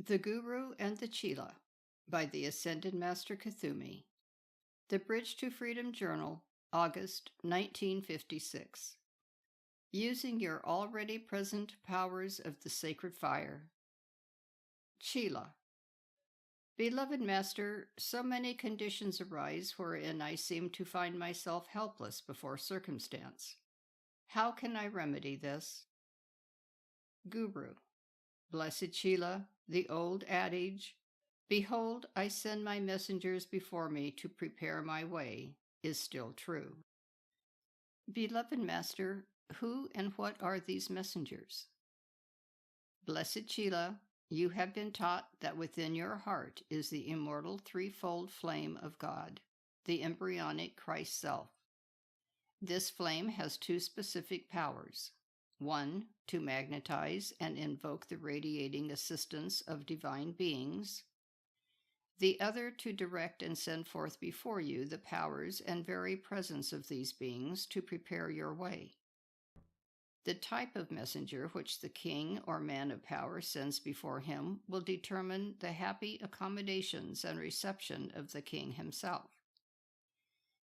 The Guru and the CHELA by the Ascended Master Kuthumi. The Bridge to Freedom Journal, August 1956. Using your already present powers of the sacred fire. CHELA. Beloved Master, so many conditions arise wherein I seem to find myself helpless before circumstance. How can I remedy this? Guru. Blessed CHELA, the old adage, "Behold, I send my messengers before me to prepare my way," is still true. Beloved Master, who and what are these messengers? Blessed CHELA, you have been taught that within your heart is the immortal threefold flame of God, the embryonic Christ self. This flame has two specific powers. One, to magnetize and invoke the radiating assistance of divine beings. The other, to direct and send forth before you the powers and very presence of these beings to prepare your way. The type of messenger which the king or man of power sends before him will determine the happy accommodations and reception of the king himself.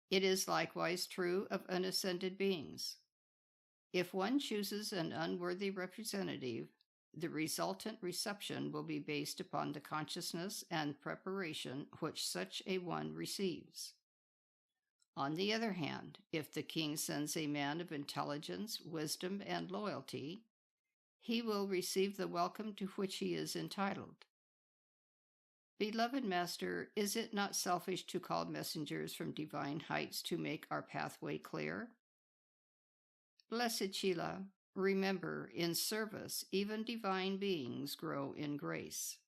It is likewise true of unascended beings. If one chooses an unworthy representative, the resultant reception will be based upon the consciousness and preparation which such a one receives. On the other hand, if the king sends a man of intelligence, wisdom, and loyalty, he will receive the welcome to which he is entitled. Beloved Master, is it not selfish to call messengers from divine heights to make our pathway clear? Blessed CHELA, remember, in service, even divine beings grow in grace.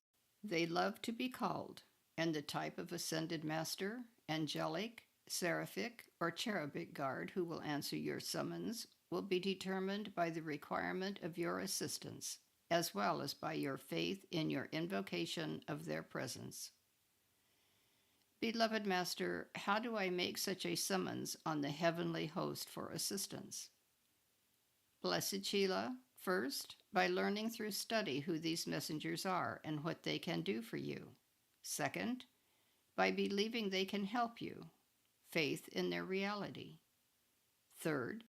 They love to be called, and the type of ascended master, angelic, seraphic, or cherubic guard who will answer your summons will be determined by the requirement of your assistance, as well as by your faith in your invocation of their presence. Beloved Master, how do I make such a summons on the heavenly host for assistance? Blessed CHELA, first, by learning through study who these messengers are and what they can do for you. Second, by believing they can help you, faith in their reality. Third,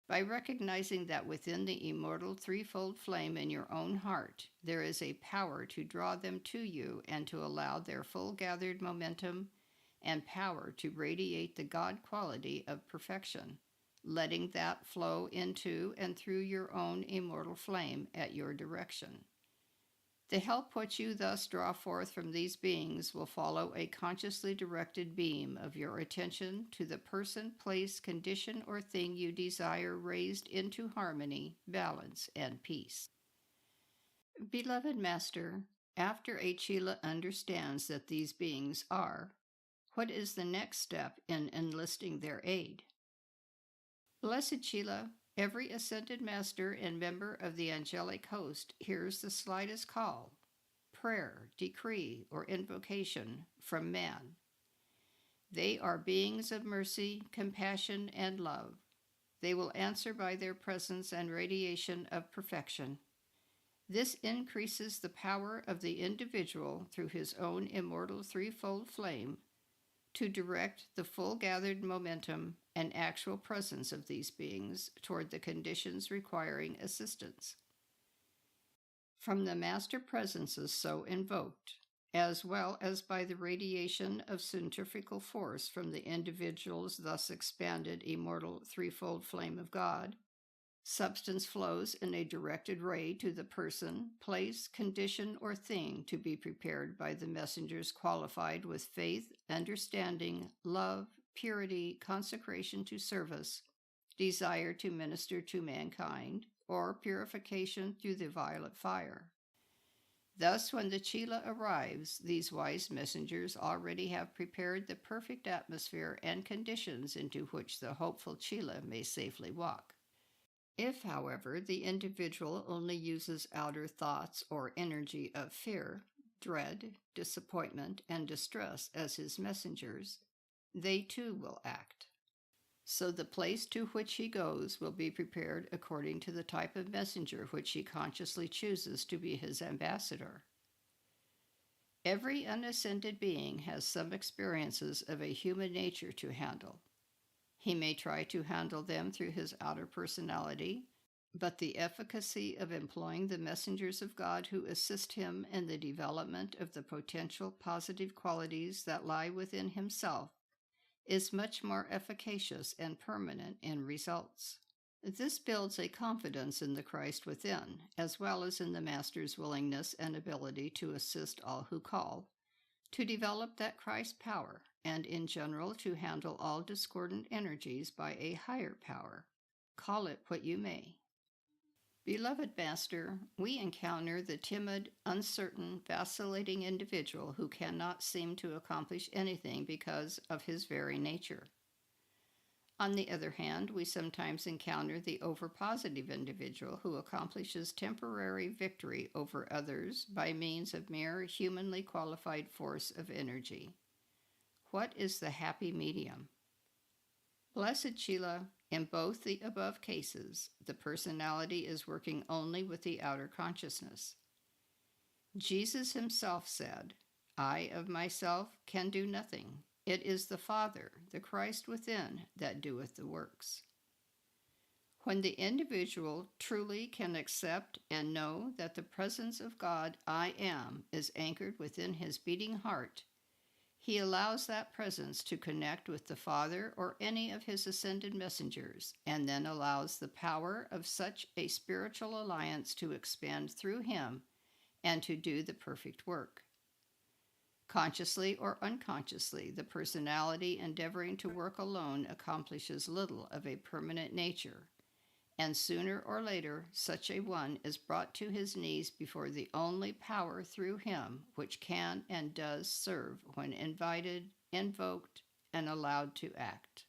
by recognizing that within the immortal threefold flame in your own heart, there is a power to draw them to you and to allow their full gathered momentum and power to radiate the God quality of perfection, letting that flow into and through your own immortal flame at your direction. The help which you thus draw forth from these beings will follow a consciously directed beam of your attention to the person, place, condition, or thing you desire raised into harmony, balance, and peace. Beloved Master, after a CHELA understands that these beings are, what is the next step in enlisting their aid? Blessed CHELA, every ascended master and member of the angelic host hears the slightest call, prayer, decree, or invocation from man. They are beings of mercy, compassion, and love. They will answer by their presence and radiation of perfection. This increases the power of the individual through his own immortal threefold flame to direct the full gathered momentum and actual presence of these beings toward the conditions requiring assistance. From the master presences so invoked, as well as by the radiation of centrifugal force from the individual's thus expanded immortal threefold flame of God, substance flows in a directed ray to the person, place, condition, or thing to be prepared by the messengers qualified with faith, understanding, love, purity, consecration to service, desire to minister to mankind, or purification through the violet fire. Thus, when the CHELA arrives, these wise messengers already have prepared the perfect atmosphere and conditions into which the hopeful CHELA may safely walk. If, however, the individual only uses outer thoughts or energy of fear, dread, disappointment, and distress as his messengers, they too will act. So the place to which he goes will be prepared according to the type of messenger which he consciously chooses to be his ambassador. Every unascended being has some experiences of a human nature to handle. He may try to handle them through his outer personality, but the efficacy of employing the messengers of God who assist him in the development of the potential positive qualities that lie within himself is much more efficacious and permanent in results. This builds a confidence in the Christ within, as well as in the Master's willingness and ability to assist all who call, to develop that Christ power, and in general to handle all discordant energies by a higher power. Call it what you may. Beloved Master, we encounter the timid, uncertain, vacillating individual who cannot seem to accomplish anything because of his very nature. On the other hand, we sometimes encounter the overpositive individual who accomplishes temporary victory over others by means of mere humanly qualified force of energy. What is the happy medium? Blessed CHELA, in both the above cases, the personality is working only with the outer consciousness. Jesus himself said, "I of myself can do nothing. It is the Father, the Christ within, that doeth the works." When the individual truly can accept and know that the presence of God, I am, is anchored within his beating heart, he allows that presence to connect with the Father or any of his ascended messengers, and then allows the power of such a spiritual alliance to expand through him and to do the perfect work. Consciously or unconsciously, the personality endeavoring to work alone accomplishes little of a permanent nature, and sooner or later such a one is brought to his knees before the only power through him which can and does serve when invited, invoked, and allowed to act.